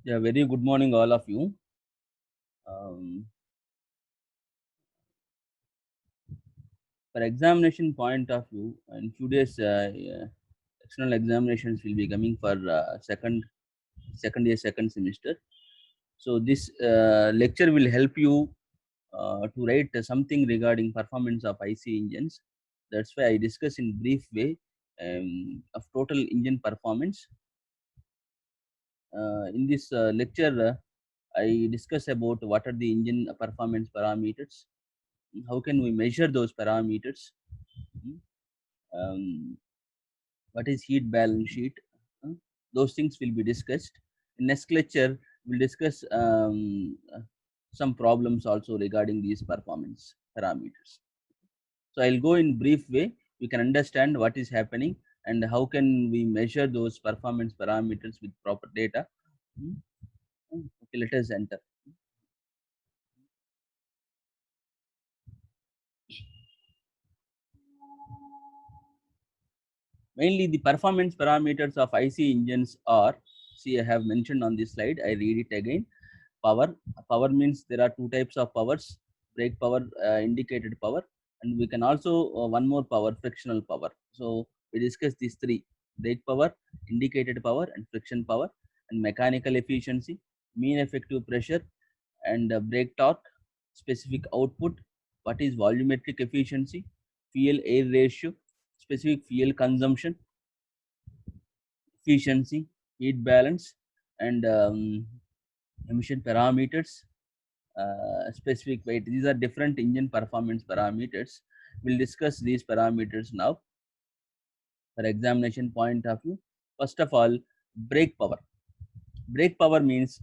Yeah, very good morning, all of you. Um, for examination point of view, in few days, external examinations will be coming for second year, second semester. So this lecture will help you to write something regarding performance of IC engines. That's why I discuss in brief way of total engine performance. In this lecture, I discuss about what are the engine performance parameters, how can we measure those parameters, mm, what is heat balance sheet. uh, those things will be discussed. In next lecture we'll discuss some problems also regarding these performance parameters. So I'll go in brief way, we can understand what is happening and how can we measure those performance parameters with proper data. Mm, okay, let us enter. Mainly the performance parameters of IC engines are, see I have mentioned on this slide, I read it again. Power means there are two types of powers: brake power, indicated power, and we can also one more power, frictional power. So we discuss these three: brake power, indicated power, and friction power. And mechanical efficiency, mean effective pressure, and brake torque, specific output, what is volumetric efficiency, fuel air ratio, specific fuel consumption, efficiency, heat balance, and emission parameters, specific weight. These are different engine performance parameters. We'll discuss these parameters now for examination point of view. First of all, brake power. Brake power means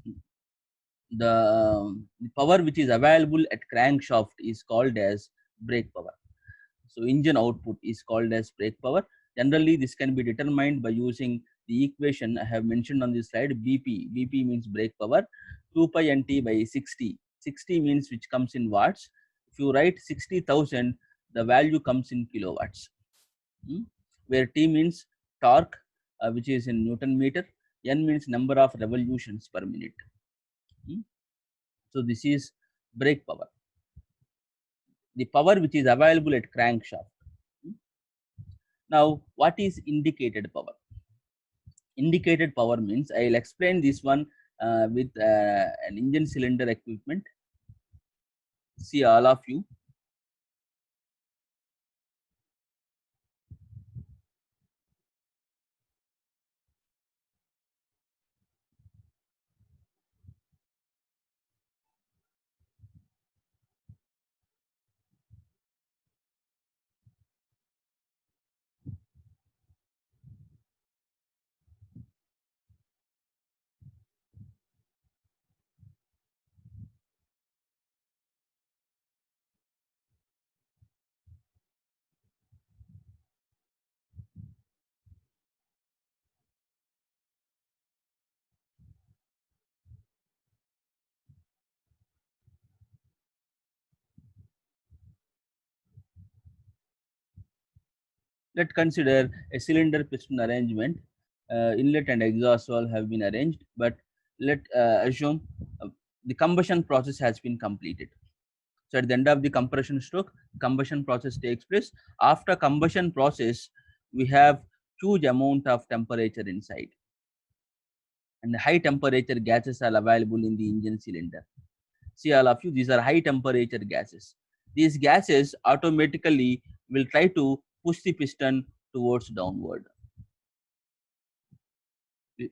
the power which is available at crankshaft is called as brake power. So engine output is called as brake power. Generally, this can be determined by using the equation I have mentioned on this slide. BP. BP means brake power. 2 pi nt by 60. 60 means which comes in watts. If you write 60,000, the value comes in kilowatts. Where T means torque, which is in Newton meter. N means number of revolutions per minute. So this is brake power, the power which is available at crankshaft. Now, what is indicated power? Indicated power means, I will explain this one with an engine cylinder equipment. See all of you. Let's consider a cylinder piston arrangement. Inlet and exhaust valve have been arranged, but let assume the combustion process has been completed. So at the end of the compression stroke, combustion process takes place. After combustion process, we have huge amount of temperature inside, and high temperature gases are available in the engine cylinder. See all of you, these are high temperature gases. These gases automatically will try to push the piston towards downward. It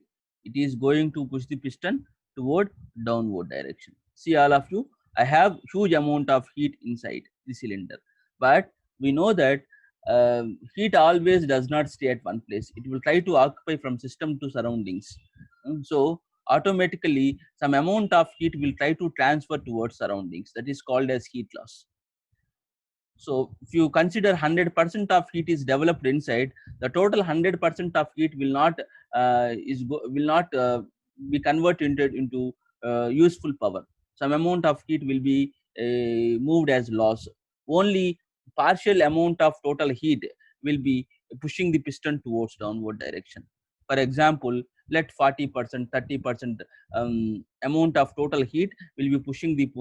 is going to push the piston toward downward direction. See all of you, I have huge amount of heat inside the cylinder, but we know that heat always does not stay at one place. It will try to occupy from system to surroundings. So automatically some amount of heat will try to transfer towards surroundings. That is called as heat loss. So if you consider 100% of heat is developed inside, the total 100% of heat will not be converted into useful power. Some amount of heat will be moved as loss. Only partial amount of total heat will be pushing the piston towards downward direction. For example, let 40%, 30% amount of total heat will be pushing the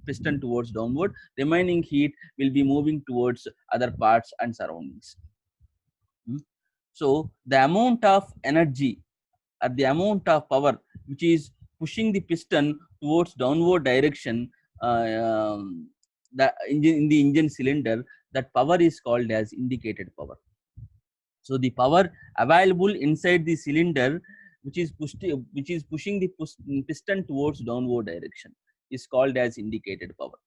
piston towards downward. Remaining heat will be moving towards other parts and surroundings. So the amount of energy or the amount of power which is pushing the piston towards downward direction in the engine cylinder, that power is called as indicated power. So the power available inside the cylinder which is pushing the piston towards downward direction is called as indicated power.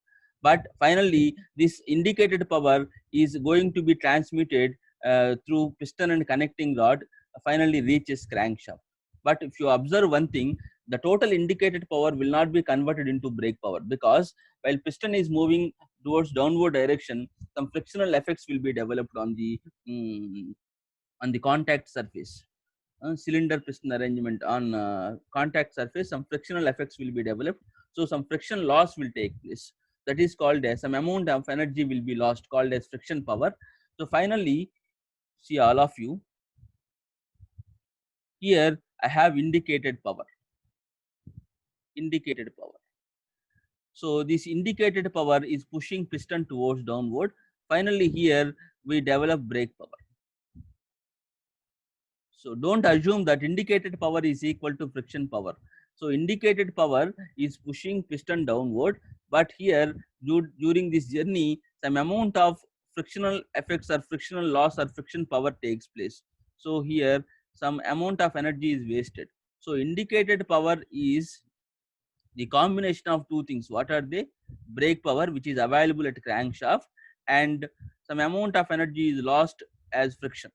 But finally this indicated power is going to be transmitted through piston and connecting rod, finally reaches crankshaft. But if you observe one thing, the total indicated power will not be converted into brake power, because while piston is moving towards downward direction, some frictional effects will be developed on the contact surface. Cylinder piston arrangement on contact surface, some frictional effects will be developed. So some friction loss will take place. That is called as, some amount of energy will be lost, called as friction power. So finally, see all of you, here I have indicated power. Indicated power. So this indicated power is pushing piston towards downward. Finally here we develop brake power. So don't assume that indicated power is equal to friction power. So indicated power is pushing piston downward, but here during this journey some amount of frictional effects or frictional loss or friction power takes place. So here some amount of energy is wasted. So indicated power is the combination of two things. What are they? Brake power, which is available at crankshaft, and some amount of energy is lost as friction,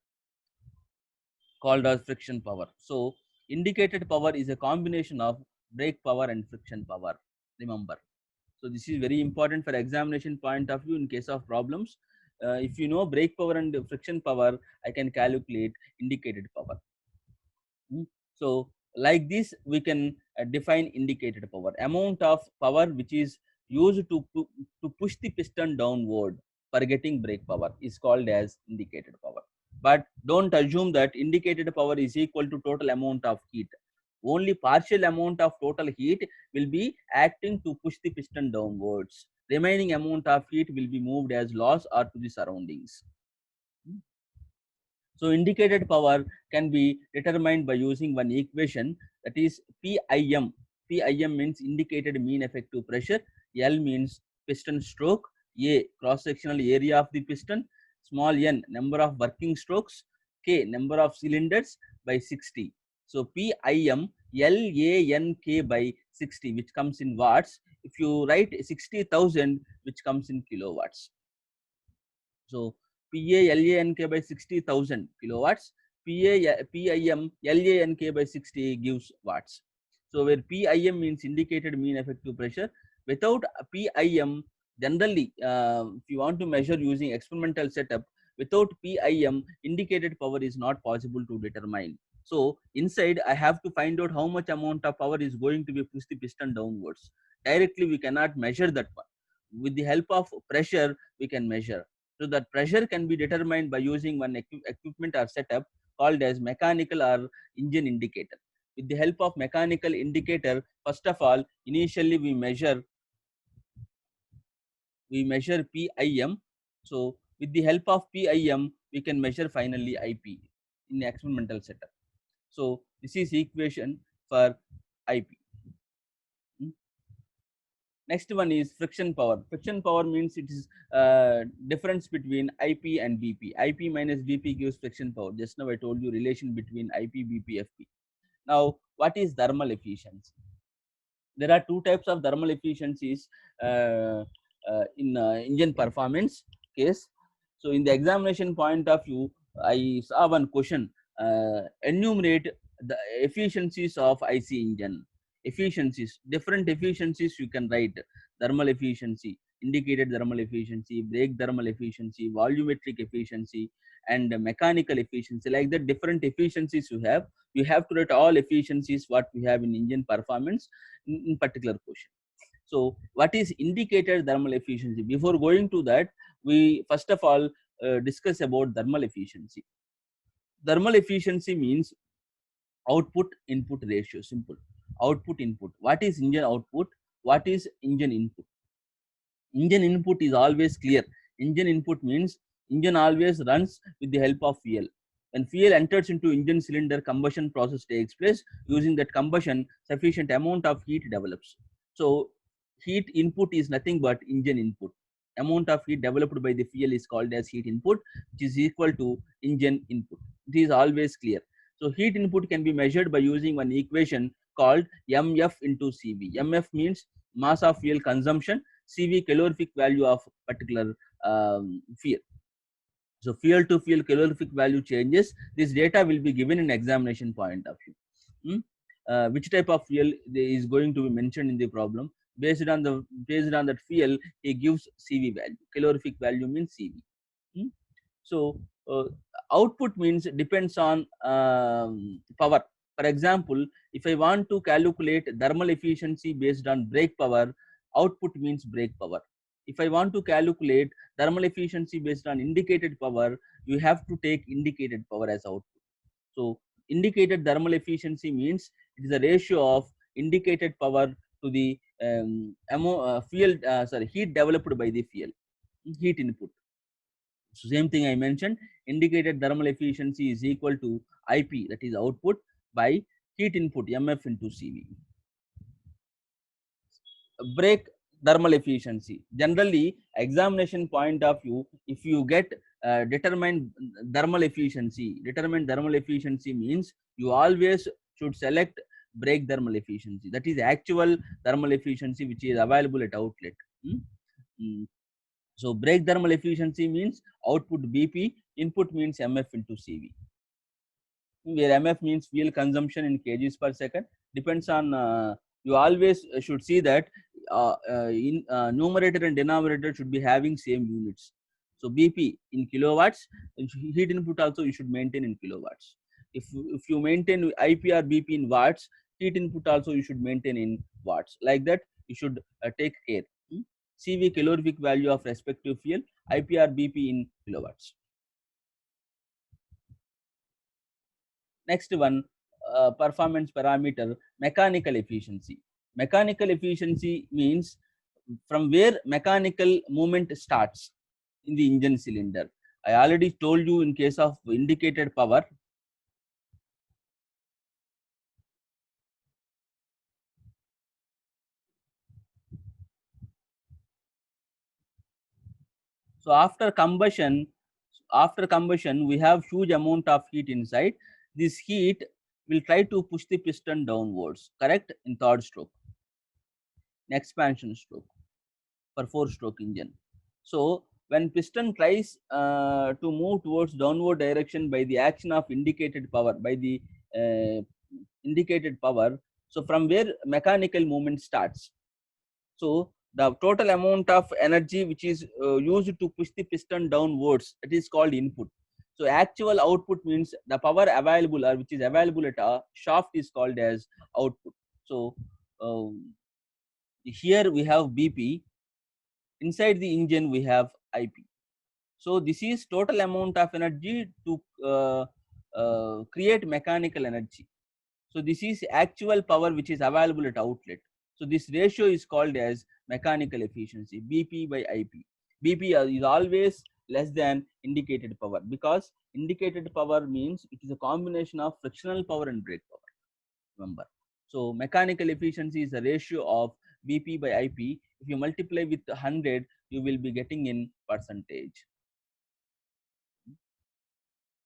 called as friction power. So indicated power is a combination of brake power and friction power, remember. So this is very important for examination point of view in case of problems. If you know brake power and friction power, I can calculate indicated power. So like this we can define indicated power. Amount of power which is used to push the piston downward for getting brake power is called as indicated power. But don't assume that indicated power is equal to total amount of heat. Only partial amount of total heat will be acting to push the piston downwards. Remaining amount of heat will be moved as loss or to the surroundings. So indicated power can be determined by using one equation, that is PIM. PIM means indicated mean effective pressure, L means piston stroke, A cross-sectional area of the piston, small n number of working strokes, K number of cylinders by 60. So PIM LANK by 60, which comes in watts. If you write 60,000, which comes in kilowatts. So PALANK by 60,000 kilowatts, PIM LANK by 60 gives watts. So where PIM means indicated mean effective pressure. Without PIM, generally if you want to measure using experimental setup, without PIM, indicated power is not possible to determine. So inside I have to find out how much amount of power is going to be pushed the piston downwards. Directly we cannot measure that one. With the help of pressure we can measure. So that pressure can be determined by using one equipment or setup called as mechanical or engine indicator. With the help of mechanical indicator, first of all, initially we measure PIM. So with the help of PIM, we can measure finally IP in the experimental setup. So this is equation for IP. Next one is friction power. Friction power means it is difference between IP and BP. IP minus BP gives friction power. Just now I told you relation between IP, BP, FP. Now, what is thermal efficiency? There are two types of thermal efficiencies in engine performance case. So in the examination point of view, I saw one question, enumerate the efficiencies of IC engine. Efficiencies, different efficiencies you can write: thermal efficiency, indicated thermal efficiency, brake thermal efficiency, volumetric efficiency, and mechanical efficiency. Like that, different efficiencies you have to write all efficiencies what we have in engine performance in particular question. So what is indicated thermal efficiency? Before going to that, we first of all discuss about thermal efficiency. Thermal efficiency means output input ratio. Simple. Output input. What is engine output? What is engine input? Engine input is always clear. Engine input means engine always runs with the help of fuel. When fuel enters into engine cylinder, combustion process takes place. Using that combustion, sufficient amount of heat develops. So heat input is nothing but engine input. Amount of heat developed by the fuel is called as heat input, which is equal to engine input. It is always clear. So heat input can be measured by using one equation called MF into CV. MF means mass of fuel consumption, CV calorific value of particular fuel. So fuel to fuel calorific value changes. This data will be given in examination point of view. Which type of fuel is going to be mentioned in the problem? Based on that fuel, he gives CV value. Calorific value means CV. So output means depends on power. For example, if I want to calculate thermal efficiency based on brake power, output means brake power. If I want to calculate thermal efficiency based on indicated power, you have to take indicated power as output. So indicated thermal efficiency means it is a ratio of indicated power to the heat developed by the fuel, heat input. So same thing I mentioned, indicated thermal efficiency is equal to IP, that is output, by heat input MF into CV. Brake thermal efficiency. Generally, examination point of view, if you get determined thermal efficiency means you always should select brake thermal efficiency. That is actual thermal efficiency which is available at outlet. So brake thermal efficiency means output BP, input means MF into CV, where MF means fuel consumption in kgs per second. Depends on you always should see that in numerator and denominator should be having same units. So BP in kilowatts, heat input also you should maintain in kilowatts. If you maintain IP or BP in watts, heat input also you should maintain in watts. Like that you should take care. CV calorific value of respective fuel, IP or BP in kilowatts. Next one, performance parameter, mechanical efficiency. Mechanical efficiency means from where mechanical movement starts in the engine cylinder. I already told you in case of indicated power, so after combustion we have huge amount of heat inside. This heat will try to push the piston downwards, correct, in third stroke, in expansion stroke for 4-stroke engine. So when piston tries to move towards downward direction by the action of indicated power, so from where mechanical movement starts, so the total amount of energy which is used to push the piston downwards, it is called input. So actual output means the power available or which is available at a shaft is called as output. So here we have BP, inside the engine we have IP. So this is total amount of energy to create mechanical energy. So this is actual power which is available at outlet. So this ratio is called as mechanical efficiency, BP by IP. BP is always less than indicated power, because indicated power means it is a combination of frictional power and brake power. Remember. So mechanical efficiency is the ratio of BP by IP. If you multiply with 100, you will be getting in percentage.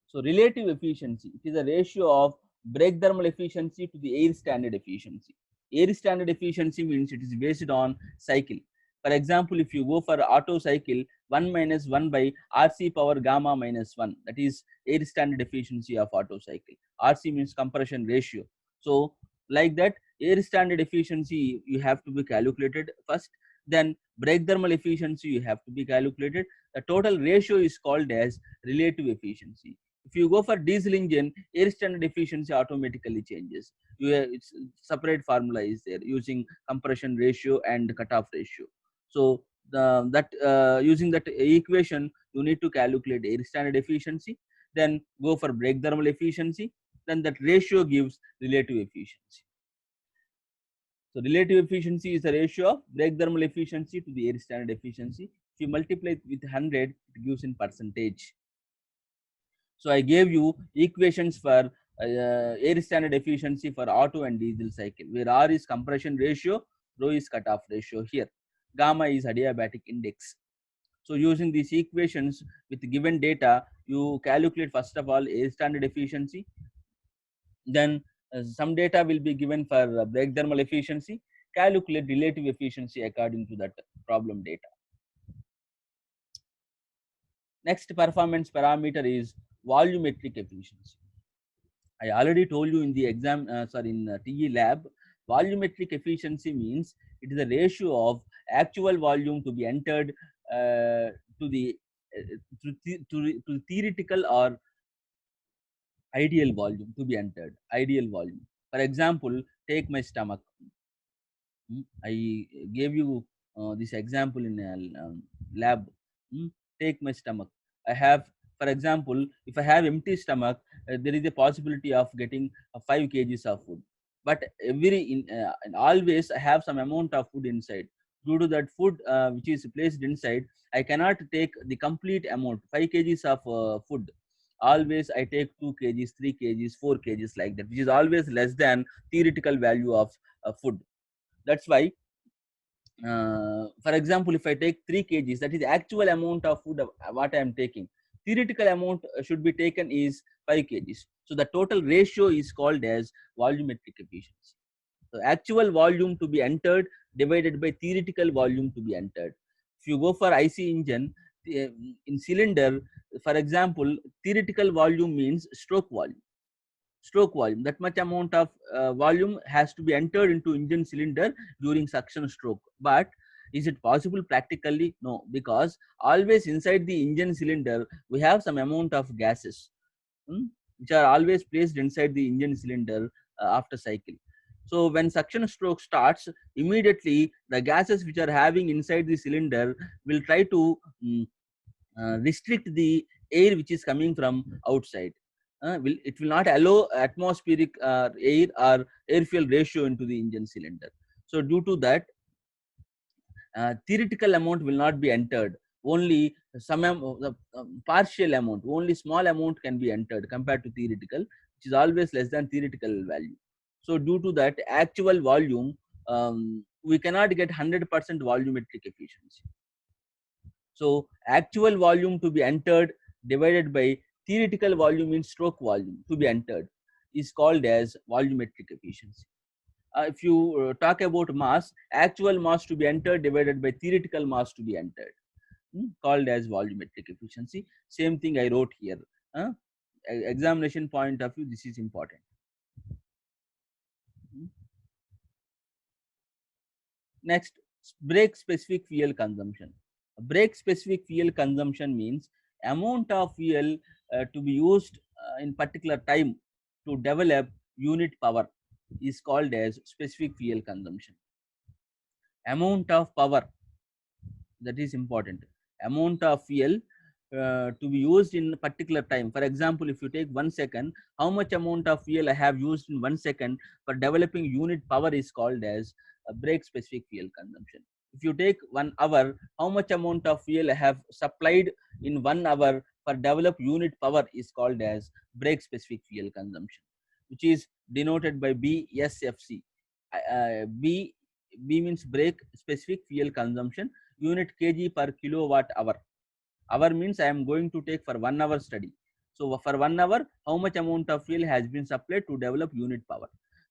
So relative efficiency, it is a ratio of brake thermal efficiency to the air standard efficiency. Air standard efficiency means it is based on cycle. For example, if you go for Otto cycle, 1 minus 1 by RC power gamma minus 1, that is air standard efficiency of Otto cycle. RC means compression ratio. So like that, air standard efficiency you have to be calculated first, then brake thermal efficiency you have to be calculated. The total ratio is called as relative efficiency. If you go for diesel engine, air standard efficiency automatically changes. It's separate formula is there using compression ratio and cutoff ratio. So using that equation, you need to calculate air standard efficiency. Then go for brake thermal efficiency. then that ratio gives relative efficiency. So relative efficiency is the ratio of brake thermal efficiency to the air standard efficiency. If you multiply it with 100, it gives in percentage. So I gave you equations for air standard efficiency for Otto and diesel cycle, where R is compression ratio, rho is cutoff ratio here, gamma is adiabatic index. So using these equations with given data, you calculate first of all air standard efficiency, then some data will be given for brake thermal efficiency, calculate relative efficiency according to that problem data. Next performance parameter is volumetric efficiency. I already told you in the exam, in TE lab, volumetric efficiency means it is a ratio of actual volume to be entered to the to theoretical or ideal volume to be entered. Ideal volume. For example, take my stomach. I gave you this example in a lab. Take my stomach. I have, for example, if I have empty stomach, there is a possibility of getting 5 kgs of food. But and always I have some amount of food inside. Due to that food which is placed inside, I cannot take the complete amount, 5 kgs of food. Always I take 2 kgs, 3 kgs, 4 kgs like that, which is always less than theoretical value of food. That's why, for example, if I take 3 kgs, that is the actual amount of food of what I am taking. Theoretical amount should be taken is 5 kgs. So the total ratio is called as volumetric efficiency. So actual volume to be entered divided by theoretical volume to be entered. If you go for IC engine, in cylinder, for example, theoretical volume means stroke volume. Stroke volume, that much amount of volume has to be entered into engine cylinder during suction stroke. But is it possible practically? No, because always inside the engine cylinder we have some amount of gases which are always placed inside the engine cylinder after cycle. So when suction stroke starts, immediately the gases which are having inside the cylinder will try to restrict the air which is coming from outside. It will not allow atmospheric air or air fuel ratio into the engine cylinder. So due to that, theoretical amount will not be entered. Only some partial amount, only small amount can be entered compared to theoretical, which is always less than theoretical value. So due to that, actual volume, we cannot get 100% volumetric efficiency. So actual volume to be entered divided by theoretical volume in stroke volume to be entered is called as volumetric efficiency. If you talk about mass, actual mass to be entered divided by theoretical mass to be entered, called as volumetric efficiency. Same thing I wrote here. Examination point of view, this is important. Next, brake specific fuel consumption. Brake specific fuel consumption means amount of fuel to be used in particular time to develop unit power is called as specific fuel consumption. Amount of power, that is important. Amount of fuel to be used in a particular time. For example, if you take 1 second, how much amount of fuel I have used in 1 second for developing unit power is called as a brake specific fuel consumption. If you take 1 hour, how much amount of fuel I have supplied in 1 hour for develop unit power is called as brake specific fuel consumption, which is denoted by BSFC. B means brake specific fuel consumption, unit kg per kilowatt hour. Hour means I am going to take for 1 hour study. So for 1 hour, how much amount of fuel has been supplied to develop unit power?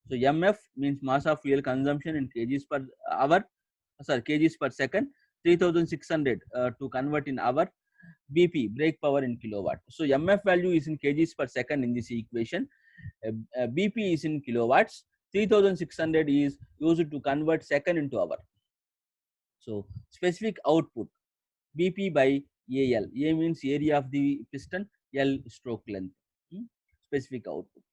So MF means mass of fuel consumption in kgs per hour, kgs per second, 3600 to convert in hour. BP, brake power in kilowatt. So MF value is in kgs per second in this equation. BP is in kilowatts. 3600 is used to convert second into hour. So specific output, BP by AL. A means area of the piston, L stroke length. Specific output.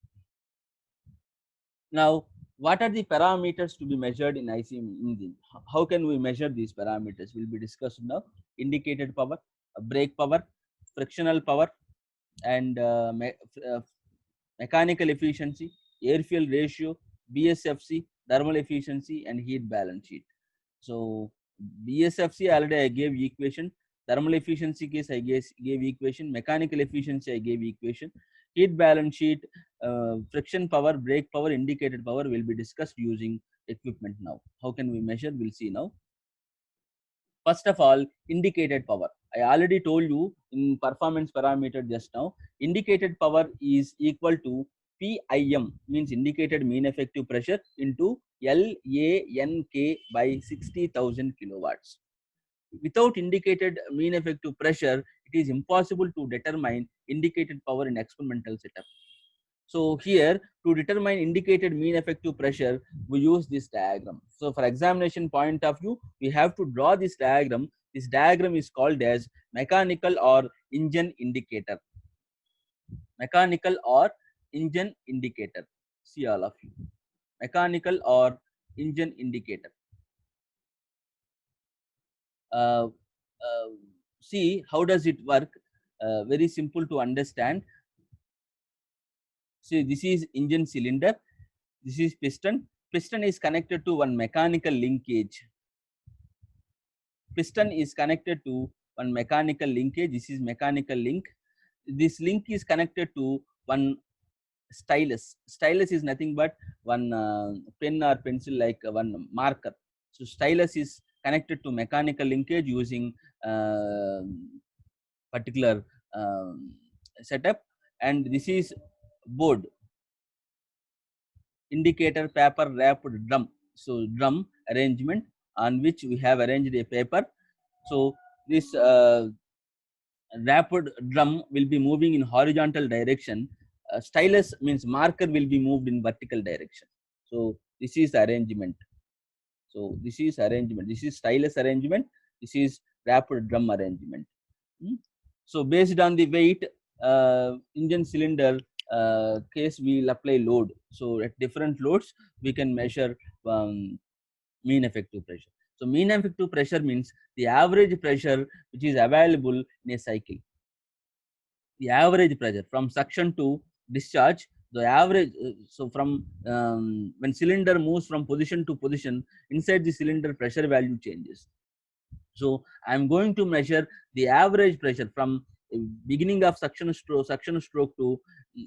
Now, what are the parameters to be measured in IC engine? How can we measure these parameters? Will be discussed now. Indicated power, brake power, frictional power, and mechanical efficiency, air fuel ratio, BSFC, thermal efficiency, and heat balance sheet. So BSFC already I gave equation. Thermal efficiency case I gave equation. Mechanical efficiency I gave equation. Heat balance sheet, friction power, brake power, indicated power will be discussed using equipment now. How can we measure? We'll see now. First of all, indicated power. I already told you in performance parameter just now. Indicated power is equal to PIM, means indicated mean effective pressure, into LANK by 60,000 kilowatts. Without indicated mean effective pressure, it is impossible to determine indicated power in experimental setup. So here, to determine indicated mean effective pressure, we use this diagram. So for examination point of view, we have to draw this diagram. This diagram is called as mechanical or engine indicator. Mechanical or engine indicator. See all of you. Mechanical or engine indicator. Uh, See how does it work? Very simple to understand. See, this is engine cylinder. This is piston. Piston is connected to one mechanical linkage. Piston is connected to one mechanical linkage. This is mechanical link. This link is connected to one stylus. Stylus is nothing but one pen or pencil, like one marker. So stylus is connected to mechanical linkage using particular setup, and this is board, indicator paper wrapped drum. So drum arrangement on which we have arranged a paper. So this wrapped drum will be moving in horizontal direction. Stylus means marker will be moved in vertical direction. So this is arrangement. So this is arrangement. This is stylus arrangement. This is wrapped drum arrangement. So based on the weight, engine cylinder case, we will apply load. So at different loads, we can measure mean effective pressure. So mean effective pressure means the average pressure which is available in a cycle. The average pressure from suction to discharge, the average, so from when cylinder moves from position to position, inside the cylinder pressure value changes. So I'm going to measure the average pressure from beginning of suction stroke to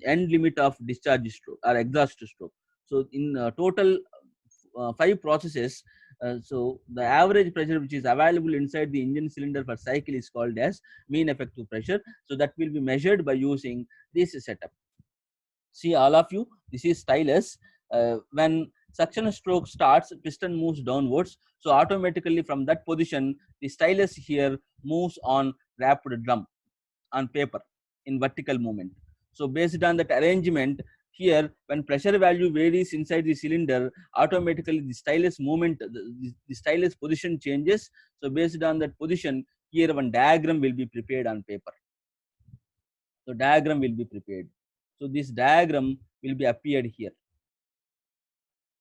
end limit of discharge stroke or exhaust stroke. So in total 5 processes, so the average pressure which is available inside the engine cylinder per cycle is called as mean effective pressure. So that will be measured by using this setup. See all of you, this is stylus. When suction stroke starts, piston moves downwards. So automatically from that position, the stylus here moves on wrapped drum on paper in vertical movement. So based on that arrangement, here when pressure value varies inside the cylinder, automatically the stylus movement, the stylus position changes. So based on that position, here one diagram will be prepared on paper. So diagram will be prepared. So this diagram will be appeared here.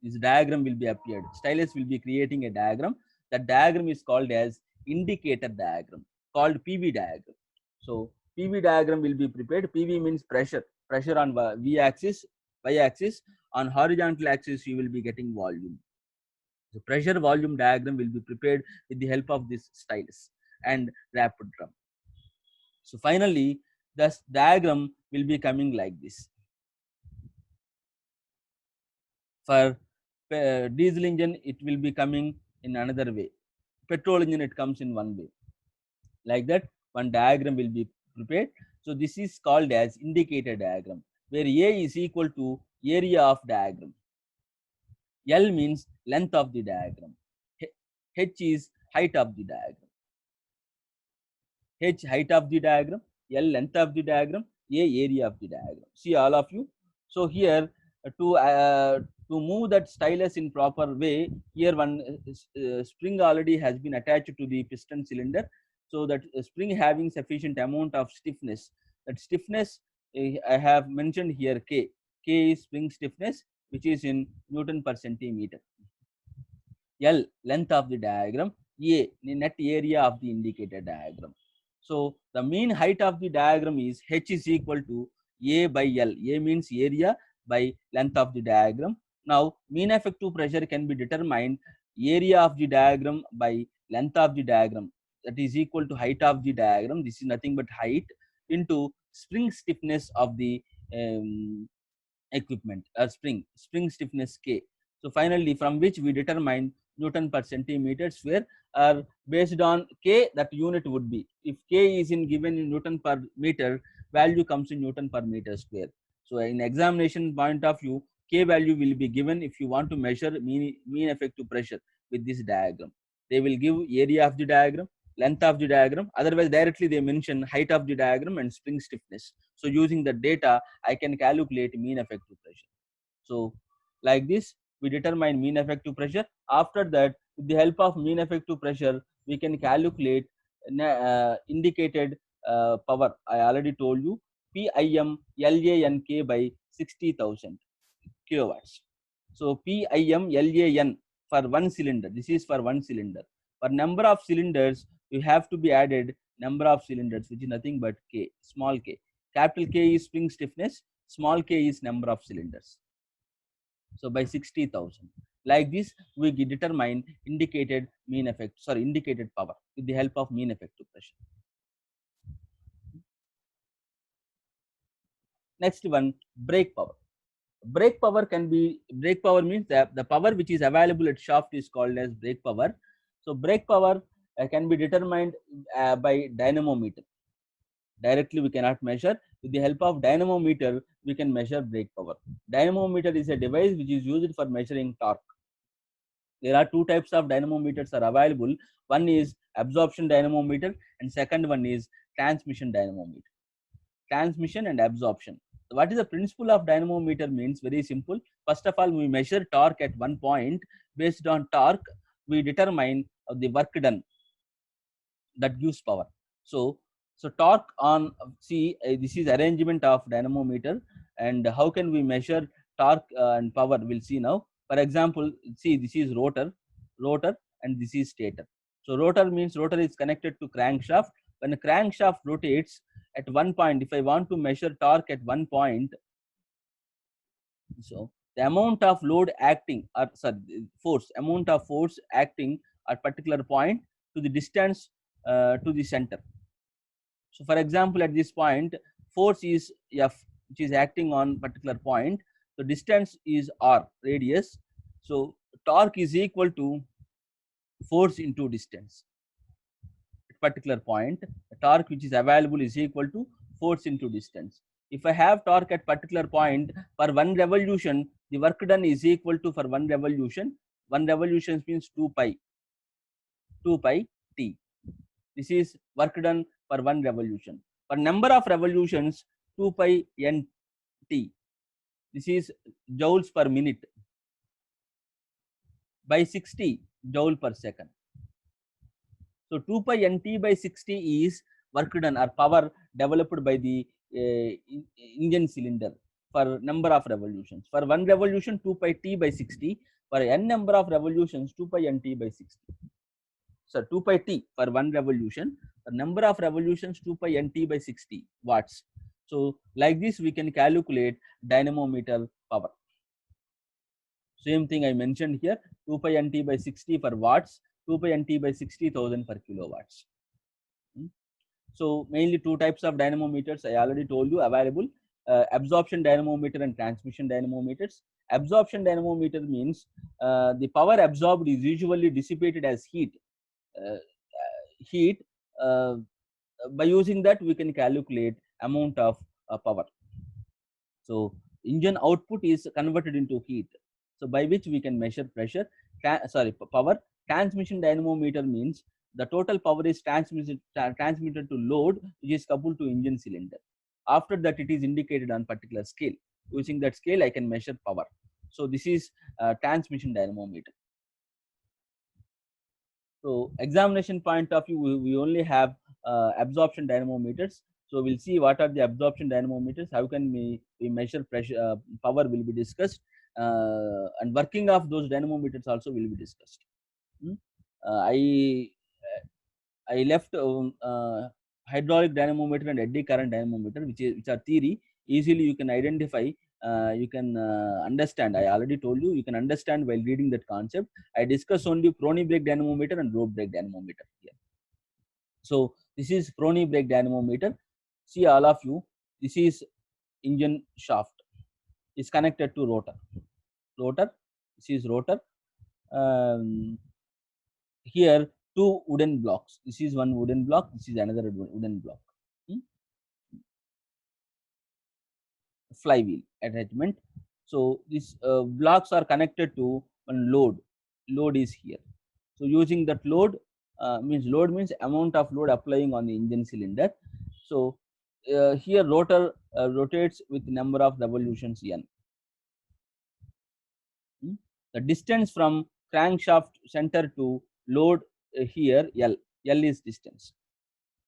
This diagram will be appeared. Stylus will be creating a diagram. That diagram is called as indicator diagram, called PV diagram. So PV diagram will be prepared. PV means pressure. Pressure on V axis, Y axis. On horizontal axis, you will be getting volume. So pressure volume diagram will be prepared with the help of this stylus and wrapped drum. So finally, this diagram will be coming like this. For diesel engine, it will be coming in another way. Petrol engine, it comes in one way. Like that, one diagram will be prepared. So this is called as indicator diagram, where A is equal to area of diagram. L means length of the diagram. H is height of the diagram. H height of the diagram, L length of the diagram, A area of the diagram. See all of you. So here to move that stylus in proper way, here one spring already has been attached to the piston cylinder. So that spring having sufficient amount of stiffness. That stiffness I have mentioned here K. K is spring stiffness, which is in Newton per centimeter. L length of the diagram, A net area of the indicator diagram. So the mean height of the diagram is H is equal to A by L. A means area by length of the diagram. Now, mean effective pressure can be determined area of the diagram by length of the diagram, that is equal to height of the diagram. This is nothing but height into spring stiffness of the um, equipment, spring stiffness K. So finally, from which we determine Newton per centimeter square, or based on K, that unit would be, if K is in given in Newton per meter, value comes in Newton per meter square. So in examination point of view, K value will be given if you want to measure mean effective pressure with this diagram. They will give area of the diagram, length of the diagram, otherwise directly they mention height of the diagram and spring stiffness. So using the data, I can calculate mean effective pressure. So like this, we determine mean effective pressure. After that, with the help of mean effective pressure, we can calculate indicated power. I already told you, PIM LANK by 60,000 kilowatts. So PIM LAN for one cylinder. This is for one cylinder. For number of cylinders, you have to be added number of cylinders, which is nothing but K, small k. Capital K is spring stiffness, small k is number of cylinders. So by 60,000. Like this, we determine indicated indicated power with the help of mean effective pressure. Next one, brake power. Brake power means that the power which is available at shaft is called as brake power. So brake power can be determined by dynamometer. Directly we cannot measure. With the help of dynamometer, we can measure brake power. Dynamometer is a device which is used for measuring torque. There are two types of dynamometers are available. One is absorption dynamometer and second one is transmission dynamometer. Transmission and absorption. What is the principle of dynamometer means? Very simple. First of all, we measure torque at one point. Based on torque, we determine the work done, that gives power. So torque on, see, this is arrangement of dynamometer, and how can we measure torque and power? We'll see now. For example, see, this is rotor, and this is stator. So rotor means rotor is connected to crankshaft. When the crankshaft rotates at one point, if I want to measure torque at one point, so the amount of load acting, or sorry, amount of force acting at particular point to the distance to the center. So for example, at this point, force is F, which is acting on particular point. So distance is R, radius. So torque is equal to force into distance. At particular point, the torque which is available is equal to force into distance. If I have torque at particular point, for one revolution, the work done is equal to, for one revolution means 2 pi t. This is work done for one revolution. For number of revolutions, 2 pi n t. This is joules per minute by 60 joule per second. So 2 pi n t by 60 is work done or power developed by the engine cylinder for number of revolutions. For one revolution, 2 pi t by 60. For n number of revolutions, 2 pi n t by 60. So 2 pi t for one revolution. The number of revolutions, 2 pi n t by 60 watts. So like this, we can calculate dynamometer power. Same thing I mentioned here, 2 pi n t by 60 for watts, 2 pi n t by 60,000 per kilowatts. So mainly two types of dynamometers I already told you available, absorption dynamometer and transmission dynamometers. Absorption dynamometer means the power absorbed is usually dissipated as heat. Uh, heat by using that we can calculate amount of power. So engine output is converted into heat, so by which we can measure pressure. Power. Transmission dynamometer means the total power is transmitted to load which is coupled to engine cylinder. After that, it is indicated on particular scale. Using that scale, I can measure power. So this is transmission dynamometer. So examination point of view, we only have absorption dynamometers. So we'll see what are the absorption dynamometers, how can we measure pressure, power will be discussed, and working of those dynamometers also will be discussed. I left hydraulic dynamometer and eddy current dynamometer, which are theory. easily you can identify, you can understand. I already told you, you can understand while reading that concept. I discuss only Prony brake dynamometer and rope brake dynamometer here. So this is Prony brake dynamometer. See all of you, this is engine shaft is connected to rotor. This is rotor. Um, Here two wooden blocks. This is one wooden block. This is another wooden block. Hmm? Flywheel attachment. So these blocks are connected to one load. Load is here. So using that load, load means amount of load applying on the engine cylinder. So here rotor rotates with number of revolutions n. Hmm? The distance from crankshaft center to load here L. L is distance.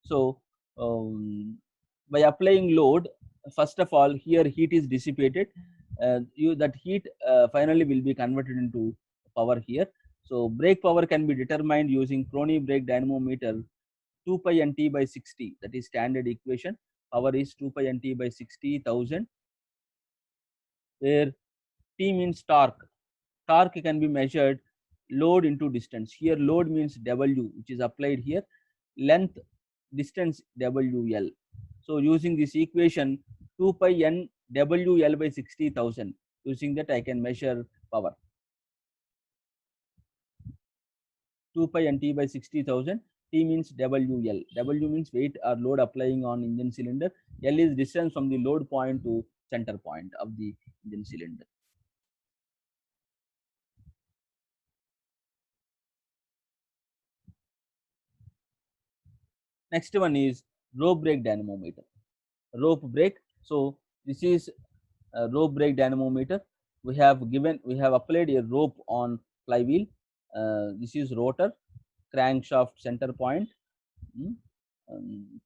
So by applying load, first of all, here heat is dissipated. That heat finally will be converted into power here. So brake power can be determined using Prony brake dynamometer 2 pi nt by 60. That is standard equation. Power is 2 pi nt by 60,000, where T means torque. Torque can be measured load into distance. Here load means W, which is applied here. Length, distance WL. So using this equation 2 pi n WL by 60,000, using that I can measure power. 2 pi nt by 60,000. T means WL. W means weight or load applying on engine cylinder. L is distance from the load point to center point of the engine cylinder. Next one is rope brake dynamometer. Rope brake. So this is a rope brake dynamometer. We have applied a rope on flywheel. This is rotor, crankshaft center point. Mm. Um,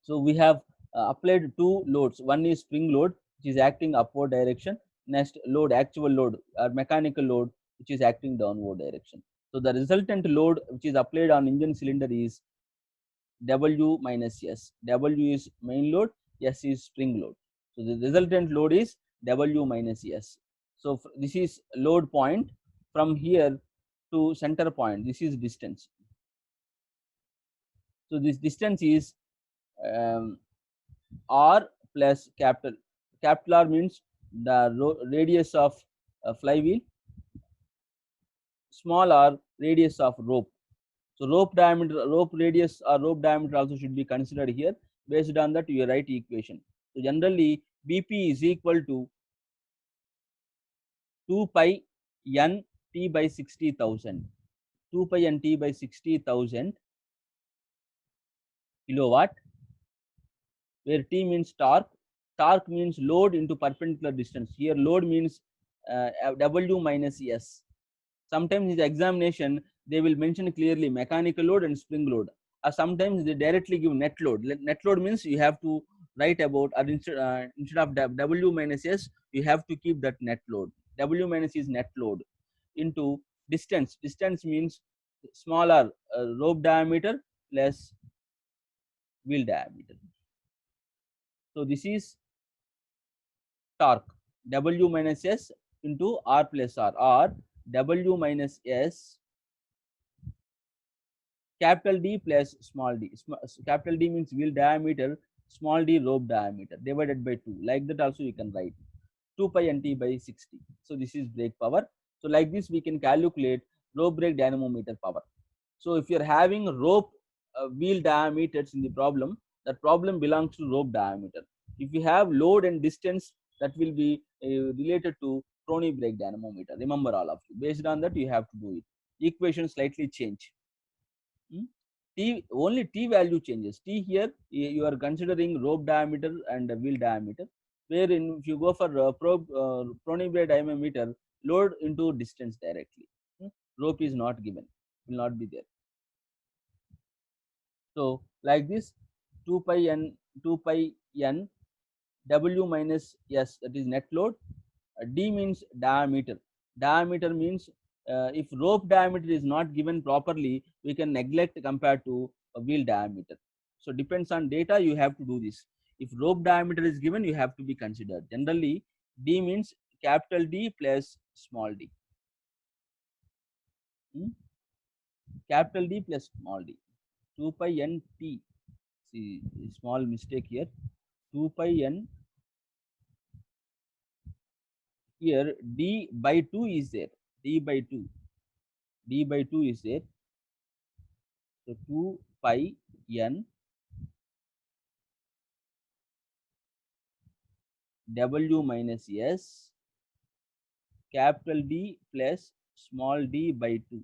so we have applied two loads. One is spring load, which is acting upward direction. Next load, actual load or mechanical load, which is acting downward direction. So the resultant load which is applied on engine cylinder is W minus S. W is main load, S is spring load. So the resultant load is W minus S. So this is load point from here to center point. This is distance. So this distance is R plus capital. Capital R means the radius of flywheel. Small r, radius of rope. So rope diameter, rope radius or rope diameter also should be considered here. Based on that, you write equation. So generally, BP is equal to 2 pi n t by 60,000. 2 pi n t by 60,000 kilowatt, where T means torque. Torque means load into perpendicular distance. Here load means W minus S. Sometimes in the examination, they will mention clearly mechanical load and spring load. Or sometimes they directly give net load. Net load means you have to write about, or instead of W minus S, you have to keep that net load. W minus is net load into distance. Distance means smaller rope diameter plus wheel diameter. So this is torque. W minus S into R plus R, or W minus S capital D plus small d. Capital D means wheel diameter, small d rope diameter, divided by 2. Like that also you can write 2 pi nt by 60. So this is brake power. So like this we can calculate rope brake dynamometer power. So if you are having rope wheel diameters in the problem, that problem belongs to rope diameter. If you have load and distance, that will be related to Prony brake dynamometer. Remember all of you. Based on that, you have to do it. Equation slightly change. T, only T value changes. T here you are considering rope diameter and wheel diameter. Wherein if you go for Prony brake dynamometer, load into distance directly. Rope is not given, will not be there. So like this, 2 pi n W minus S, that is net load. D means diameter. Diameter means if rope diameter is not given properly, we can neglect compared to a wheel diameter. So depends on data, you have to do this. If rope diameter is given, you have to be considered. Generally, D means capital D plus small d. Hmm? Capital D plus small d. 2 pi n t. See, small mistake here. 2 pi n. Here d by 2 is there. D by 2. D by 2 is there. So 2 pi n w minus s capital D plus small d by 2.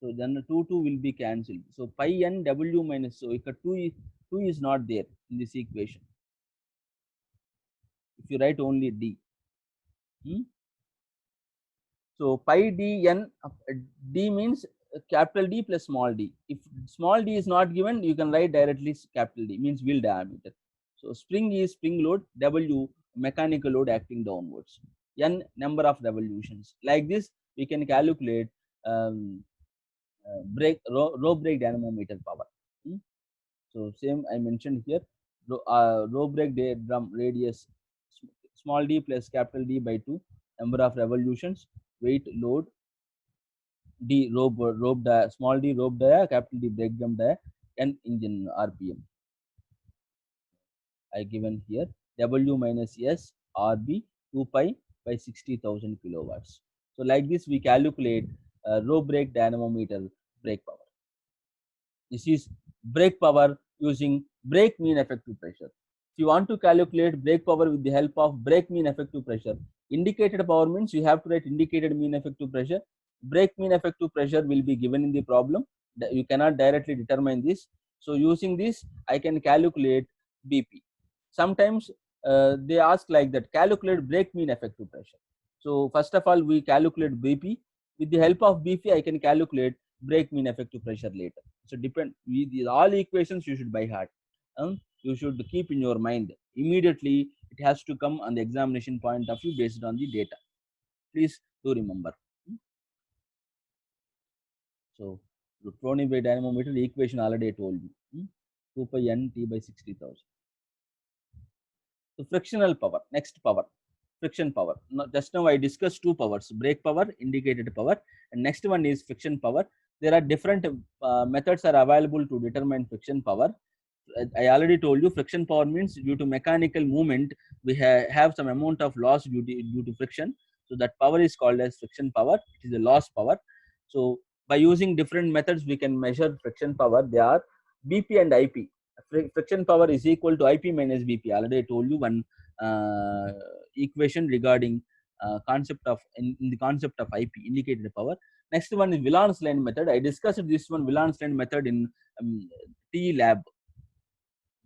So then the 2 will be cancelled. So pi n w minus, so if 2 is not there in this equation. If you write only d. So pi d n, d means capital D plus small d. If small d is not given, you can write directly capital D, means wheel diameter. So spring is spring load, W mechanical load acting downwards, n number of revolutions. Like this, we can calculate rope brake dynamometer power. So same I mentioned here, rope brake drum radius small d plus capital D by 2, number of revolutions, weight, load, D rope dia, small d rope dia, capital D brake drum dia, and engine RPM. I given here W minus S RB 2 pi by 60,000 kilowatts. So like this we calculate rope brake dynamometer brake power. This is brake power using brake mean effective pressure. If you want to calculate brake power with the help of brake mean effective pressure, indicated power means you have to write indicated mean effective pressure. Brake mean effective pressure will be given in the problem. You cannot directly determine this. So using this, I can calculate BP. Sometimes they ask like that, calculate brake mean effective pressure. So first of all, we calculate BP. With the help of BP, I can calculate brake mean effective pressure later. So depend with all equations you should by heart. You should keep in your mind immediately. It has to come on the examination point of view based on the data. Please do remember. So Prony by dynamometer, the equation already I told you. 2 pi n t by 60,000. So frictional power, next power, friction power. Now, just now I discussed two powers, brake power, indicated power, and next one is friction power. There are different methods are available to determine friction power. I already told you friction power means due to mechanical movement, we have some amount of loss due to friction. So that power is called as friction power. It is a loss power. So by using different methods, we can measure friction power. They are BP and IP. Friction power is equal to IP minus BP. Already I told you one equation regarding concept of in the concept of IP, indicated power. Next one is Whelan's line method. I discussed this one Whelan's line method in T lab.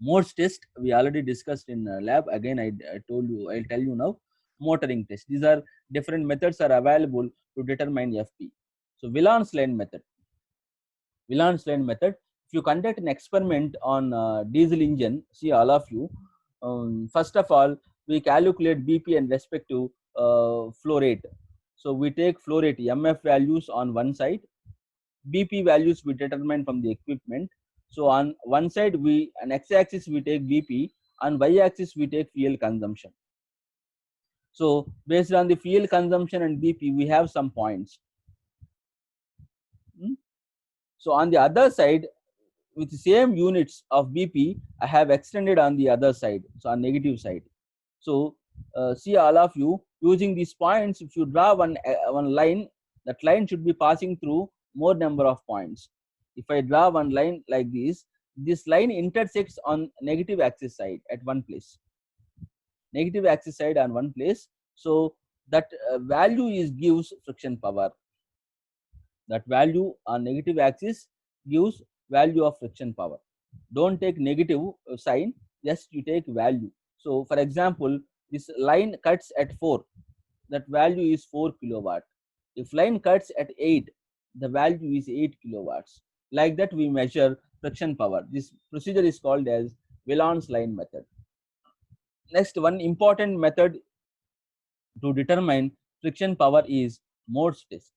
Morse test we already discussed in lab. Again, I told you, I'll tell you now. Motoring test. These are different methods are available to determine FP. So Whelan's line method. Whelan's line method. If you conduct an experiment on diesel engine, see all of you. First of all, we calculate BP and respect to flow rate. So we take flow rate MF values on one side, BP values we determine from the equipment. So on one side, we on x-axis we take BP, on y-axis we take fuel consumption. So based on the fuel consumption and BP, we have some points. So on the other side, with the same units of BP, I have extended on the other side, so on negative side. So see all of you using these points. If you draw one line, that line should be passing through more number of points. If I draw one line like this line intersects on negative axis side at one place. Negative axis side on one place. So that value is gives friction power. That value on negative axis gives value of friction power. Don't take negative sign, just you take value. So for example, this line cuts at 4, that value is 4 kilowatt. If line cuts at 8, the value is 8 kilowatts. Like that we measure friction power. This procedure is called as Whelan's line method. Next, one important method to determine friction power is Morse test.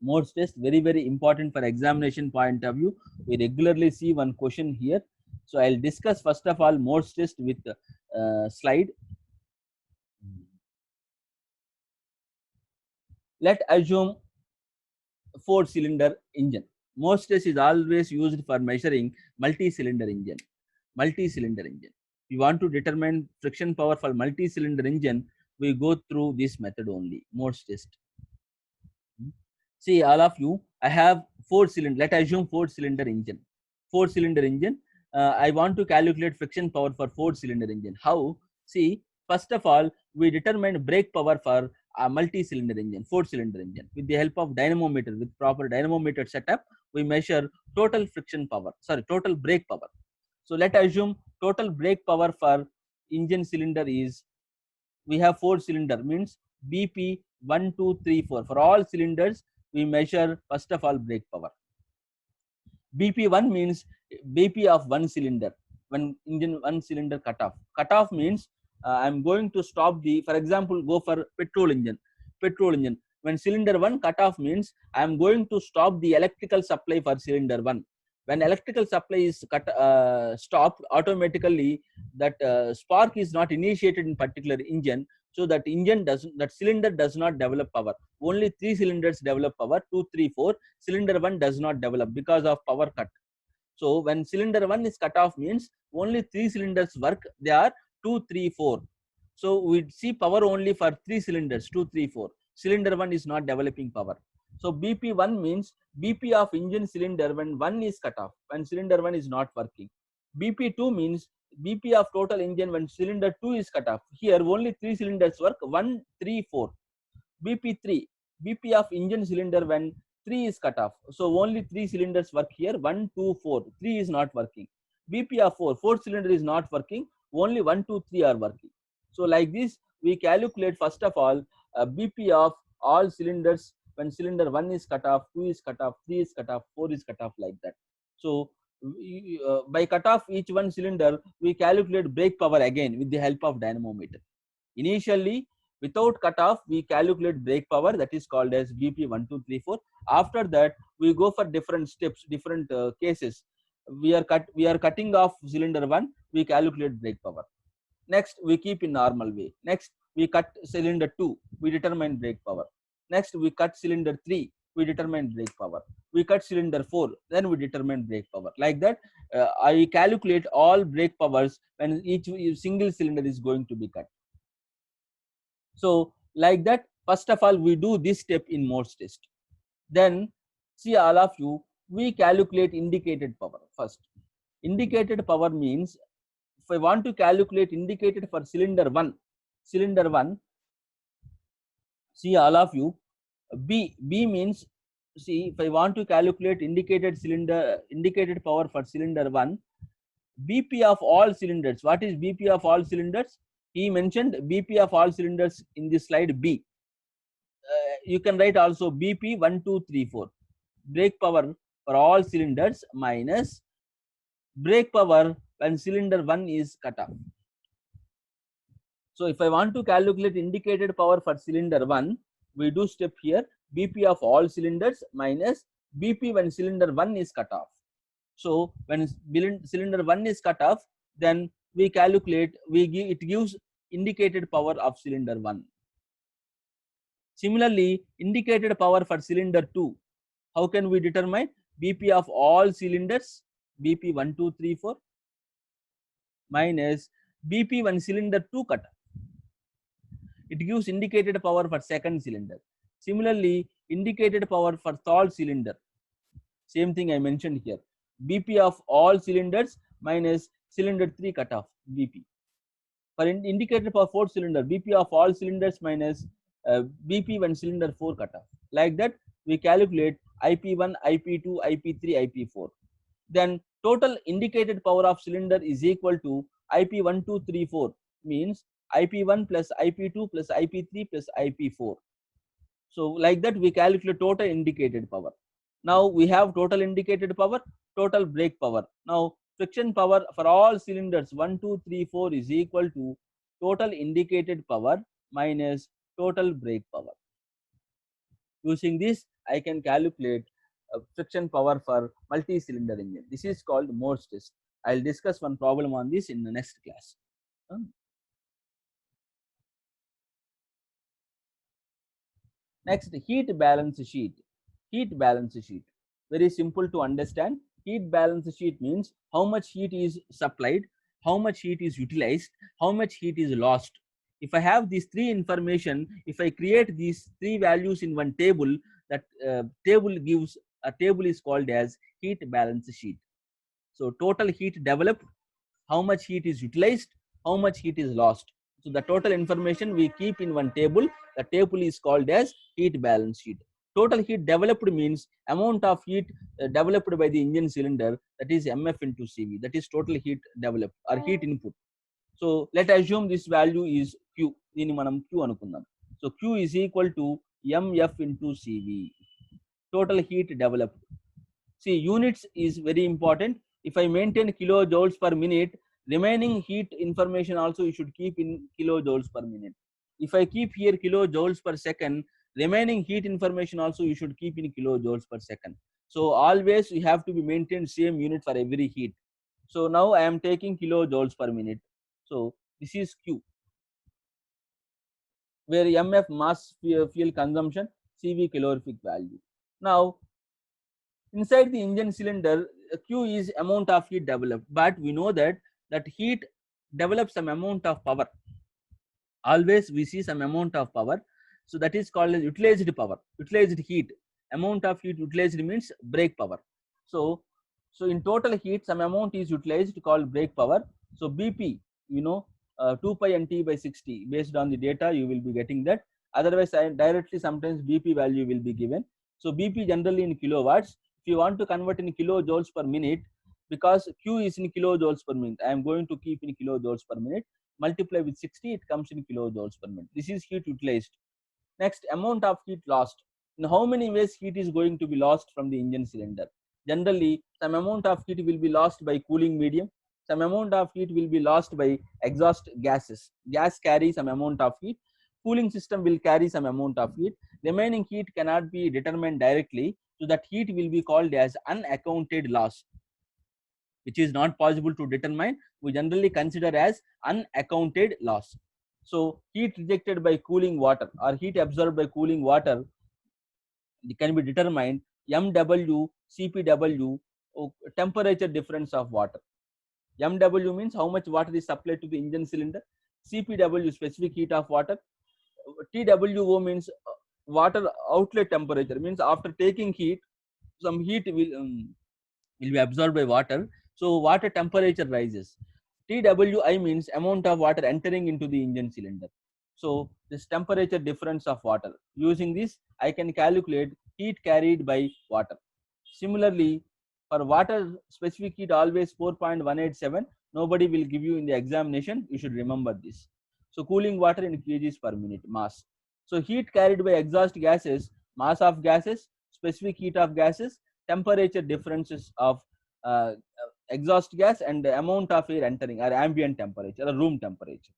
Morse test, very important for examination point of view. We regularly see one question here. So I'll discuss first of all Morse test with slide. Let assume 4-cylinder engine. Morse test is always used for measuring multi-cylinder engine. Multi-cylinder engine. We want to determine friction power for multi-cylinder engine. We go through this method only. Morse test. See, all of you, I have 4-cylinder. Let us assume 4-cylinder engine. 4-cylinder engine. I want to calculate friction power for 4-cylinder engine. How? See, first of all, we determine brake power for a multi-cylinder engine, 4-cylinder engine. With the help of dynamometer, with proper dynamometer setup, we measure total friction power. Sorry, total brake power. So let us assume total brake power for engine cylinder is, we have 4-cylinder, means BP 1, 2, 3, 4. For all cylinders, we measure first of all brake power. BP1 means BP of one cylinder. When engine one cylinder cut off. Cut off means I'm going to stop the, for example, go for petrol engine. Petrol engine. When cylinder one cut off means I'm going to stop the electrical supply for cylinder one. When electrical supply is stopped, automatically that spark is not initiated in particular engine. So that engine doesn't, that cylinder does not develop power. Only 3 cylinders develop power, 2, 3, 4. Cylinder 1 does not develop because of power cut. So when cylinder 1 is cut off means only 3 cylinders work. They are 2, 3, 4. So we see power only for 3 cylinders, 2, 3, 4. Cylinder 1 is not developing power. So BP1 means BP of engine cylinder when 1 is cut off, when cylinder 1 is not working. BP2 means BP of total engine when cylinder 2 is cut off. Here only 3 cylinders work, 1, 3, 4. BP3, BP of engine cylinder when 3 is cut off. So only 3 cylinders work here, 1, 2, 4. 3 is not working. BP of 4, 4 cylinder is not working, only 1, 2, 3 are working. So like this, we calculate first of all BP of all cylinders when cylinder 1 is cut off, 2 is cut off, 3 is cut off, 4 is cut off, like that. So by cut off each one cylinder, we calculate brake power again with the help of dynamometer. Initially, without cutoff, we calculate brake power, that is called as BP 1, 2, 3, 4. After that, we go for different steps, different cases. We are cutting off cylinder 1, we calculate brake power. Next, we keep in normal way. Next, we cut cylinder 2, we determine brake power. Next, we cut cylinder 3, we determine brake power. We cut cylinder 4, then we determine brake power. Like that, I calculate all brake powers when each single cylinder is going to be cut. So like that, first of all, we do this step in Morse test. Then see, all of you, we calculate indicated power first. Indicated power means if I want to calculate indicated for cylinder 1, see all of you, B means, see, if I want to calculate indicated power for cylinder 1, BP of all cylinders. What is BP of all cylinders? He mentioned BP of all cylinders in this slide B. You can write also BP 1, 2, 3, 4. Brake power for all cylinders minus brake power when cylinder 1 is cut off. So if I want to calculate indicated power for cylinder 1, we do step here, BP of all cylinders minus BP when cylinder 1 is cut off. So when cylinder 1 is cut off, then we calculate, it gives indicated power of cylinder 1. Similarly, indicated power for cylinder 2, how can we determine? BP of all cylinders, BP 1, 2, 3, 4 minus BP when cylinder 2 cut off. It gives indicated power for second cylinder. Similarly, indicated power for third cylinder. Same thing I mentioned here. BP of all cylinders minus cylinder 3 cut off, BP. For indicated power fourth cylinder, BP of all cylinders minus BP when cylinder 4 cut off. Like that, we calculate IP1, IP2, IP3, IP4. Then total indicated power of cylinder is equal to IP1, 2, 3, 4, means IP1 plus IP2 plus IP3 plus IP4. So like that, we calculate total indicated power. Now we have total indicated power, total brake power. Now friction power for all cylinders 1, 2, 3, 4 is equal to total indicated power minus total brake power. Using this, I can calculate friction power for multi-cylinder engine. This is called Morse test. I'll discuss one problem on this in the next class. Next, heat balance sheet. Heat balance sheet. Very simple to understand. Heat balance sheet means how much heat is supplied, how much heat is utilized, how much heat is lost. If I have these three information, if I create these three values in one table, that table gives a table is called as heat balance sheet. So total heat developed, how much heat is utilized, how much heat is lost. So the total information we keep in one table. The table is called as heat balance sheet. Total heat developed means amount of heat developed by the engine cylinder, that is MF into CV. That is total heat developed or heat input. So let assume this value is Q. దీన్ని మనం Q అనుకుందాం. So Q is equal to MF into CV. Total heat developed. See, units is very important. If I maintain kilojoules per minute, remaining heat information also you should keep in kilojoules per minute. If I keep here kilojoules per second, remaining heat information also you should keep in kilojoules per second. So always you have to be maintained same unit for every heat. So now I am taking kilojoules per minute. So this is Q, where MF mass fuel consumption, CV calorific value. Now inside the engine cylinder, Q is amount of heat developed, but we know that heat develops some amount of power. Always we see some amount of power, so that is called as utilized power, utilized heat. Amount of heat utilized means brake power. So in total heat, some amount is utilized called brake power. So BP, 2 pi nt by 60, based on the data you will be getting that. Otherwise directly sometimes BP value will be given. So BP generally in kilowatts. If you want to convert in kilojoules per minute, because Q is in kilojoules per minute, I am going to keep in kilojoules per minute. Multiply with 60, it comes in kilojoules per minute. This is heat utilized. Next, amount of heat lost. In how many ways heat is going to be lost from the engine cylinder? Generally, some amount of heat will be lost by cooling medium. Some amount of heat will be lost by exhaust gases. Gas carries some amount of heat. Cooling system will carry some amount of heat. Remaining heat cannot be determined directly, so that heat will be called as unaccounted loss, which is not possible to determine. We generally consider as unaccounted loss. So heat rejected by cooling water or heat absorbed by cooling water, it can be determined MW, CPW, temperature difference of water. MW means how much water is supplied to the engine cylinder. CPW, specific heat of water. TWO means water outlet temperature, means after taking heat, some heat will be absorbed by water. So water temperature rises. TWI means amount of water entering into the engine cylinder. So this temperature difference of water. Using this, I can calculate heat carried by water. Similarly, for water specific heat always 4.187. Nobody will give you in the examination. You should remember this. So cooling water in kgs per minute mass. So heat carried by exhaust gases, mass of gases, specific heat of gases, temperature differences of uh, exhaust gas, and the amount of air entering, or ambient temperature or room temperature.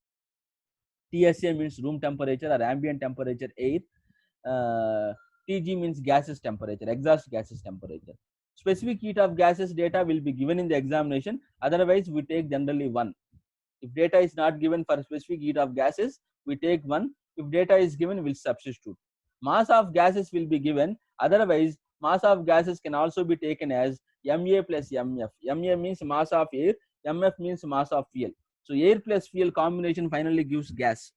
TSA means room temperature or ambient temperature air. TG means gases temperature, exhaust gases temperature. Specific heat of gases data will be given in the examination. Otherwise, we take generally 1. If data is not given for specific heat of gases, we take 1. If data is given, we'll substitute. Mass of gases will be given. Otherwise, mass of gases can also be taken as Ma plus Mf. Ma means mass of air, Mf means mass of fuel. So air plus fuel combination finally gives gas.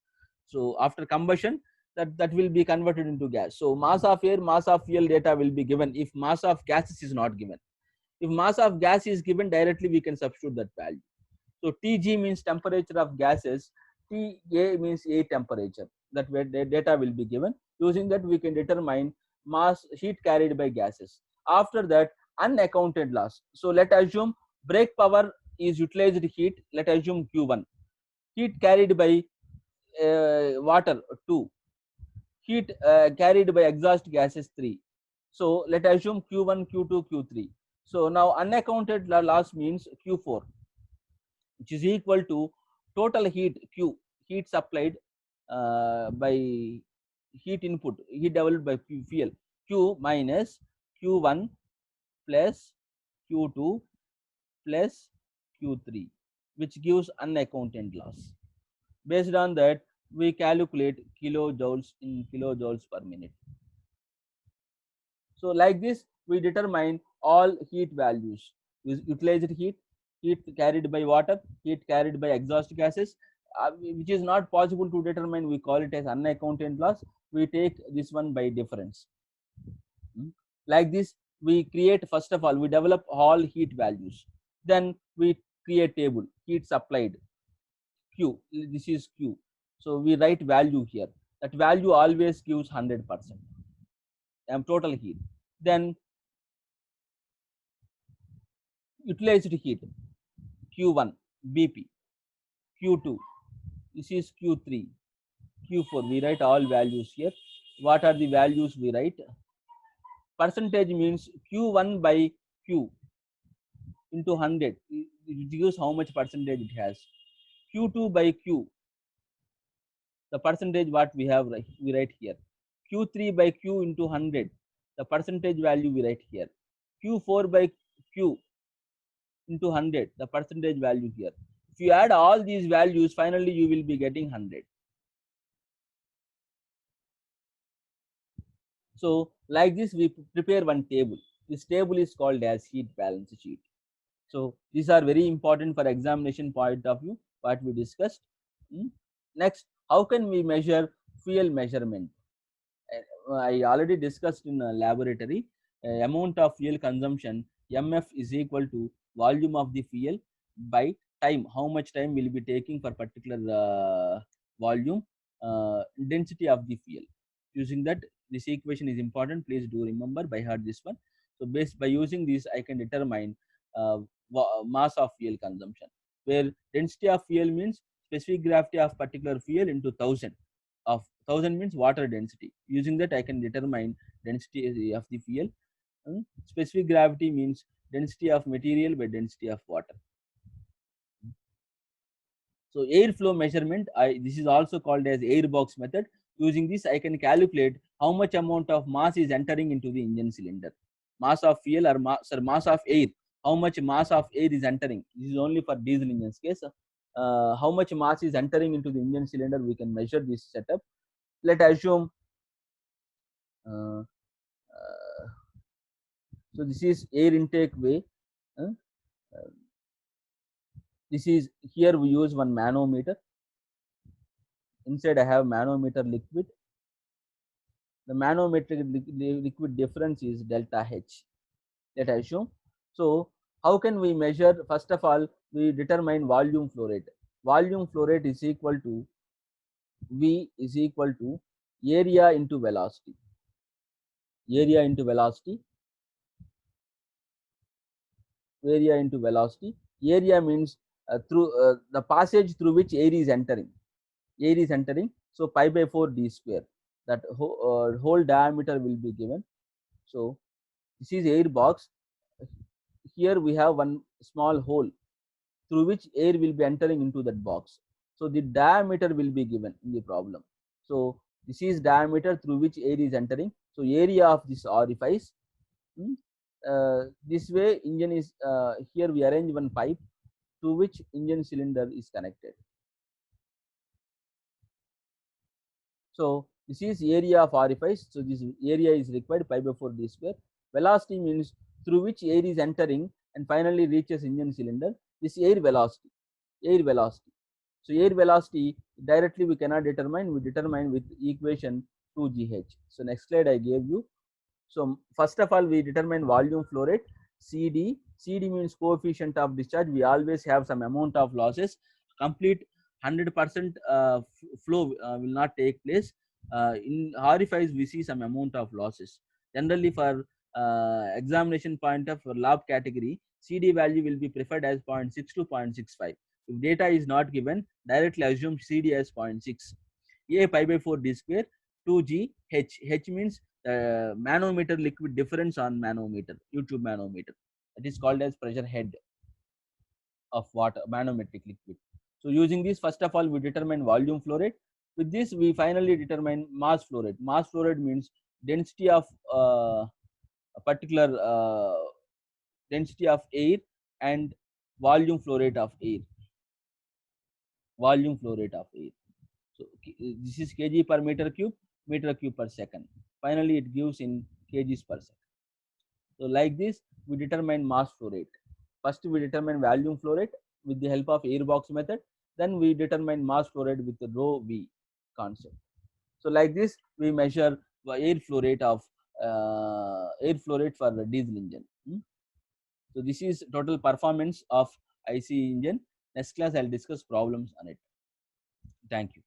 So after combustion, that will be converted into gas. So mass of air, mass of fuel data will be given if mass of gases is not given. If mass of gas is given, directly we can substitute that value. So Tg means temperature of gases, Ta means air temperature. That way the data will be given. Using that, we can determine mass heat carried by gases. After that, unaccounted loss. So let assume brake power is utilized heat. Let assume Q1. Heat carried by water 2. Heat carried by exhaust gases 3. So let assume Q1, Q2, Q3. So now unaccounted loss means Q4, which is equal to total heat Q, heat supplied by heat input, heat developed by fuel, Q minus Q1 plus Q2 plus Q3, which gives unaccounted loss. Based on that, we calculate kilojoules in kilojoules per minute. So like this, we determine all heat values: utilized heat, heat carried by water, heat carried by exhaust gases, which is not possible to determine. We call it as unaccounted loss. We take this one by difference. Like this, we create, first of all, we develop all heat values. Then we create table, heat supplied, Q. This is Q. So we write value here. That value always gives 100%. Total heat. Then utilized heat, Q1, BP, Q2, this is Q3, Q4. We write all values here. What are the values we write? Percentage means Q1 by Q into 100. It gives how much percentage it has. Q2 by Q, the percentage what we have, we write here. Q3 by Q into 100, the percentage value we write here. Q4 by Q into 100, the percentage value here. If you add all these values, finally you will be getting 100. So like this, we prepare one table. This table is called as heat balance sheet. So these are very important for examination point of view, what we discussed. Next, how can we measure fuel measurement? I already discussed in a laboratory. Amount of fuel consumption, MF, is equal to volume of the fuel by time. How much time will be taking for particular volume, density of the fuel. Using that, this equation is important. Please do remember by heart this one. So based by using this, I can determine mass of fuel consumption, where density of fuel means specific gravity of particular fuel into 1000. Of 1000 means water density. Using that, I can determine density of the fuel. Specific gravity means density of material by density of water. So airflow measurement, this is also called as air box method. Using this, I can calculate how much amount of mass is entering into the engine cylinder. Mass of fuel or mass of air. How much mass of air is entering? This is only for diesel engines case. How much mass is entering into the engine cylinder? We can measure this setup. Let assume. Uh, so this is air intake way. This is, here we use one manometer. Inside I have manometer liquid. The manometric liquid difference is delta H. Let us assume. So how can we measure? First of all, we determine volume flow rate. Volume flow rate is equal to V is equal to area into velocity. Area into velocity. Area into velocity. Area means through the passage through which air is entering. Air is entering. So pi by 4 d square. That whole diameter will be given. So this is air box. Here we have one small hole through which air will be entering into that box. So the diameter will be given in the problem. So this is diameter through which air is entering. So area of this orifice. This way engine is, here we arrange one pipe to which engine cylinder is connected. So this is area of orifice. So this area is required, pi by 4 d square. Velocity means through which air is entering and finally reaches engine cylinder. This air velocity. Air velocity. So air velocity directly we cannot determine. We determine with equation 2gh. So next slide I gave you. So first of all, we determine volume flow rate, CD. CD means coefficient of discharge. We always have some amount of losses. Complete 100% flow will not take place. In orifice, we see some amount of losses. Generally, for examination point of lab category, CD value will be preferred as 0.6 to 0.65. If data is not given, directly assume CD as 0.6. A pi by 4 d square, 2g h. H means manometer liquid difference on manometer, YouTube manometer. That is called as pressure head of water, manometric liquid. So using this, first of all, we determine volume flow rate. With this, we finally determine mass flow rate. Mass flow rate means density of a particular density of air and volume flow rate of air. Volume flow rate of air. So this is kg per meter cube per second. Finally, it gives in kgs per second. So like this, we determine mass flow rate. First, we determine volume flow rate with the help of air box method. Then we determine mass flow rate with the rho v concept. So like this, we measure air flow rate for the diesel engine. So this is total performance of IC engine. Next class, I'll discuss problems on it. Thank you.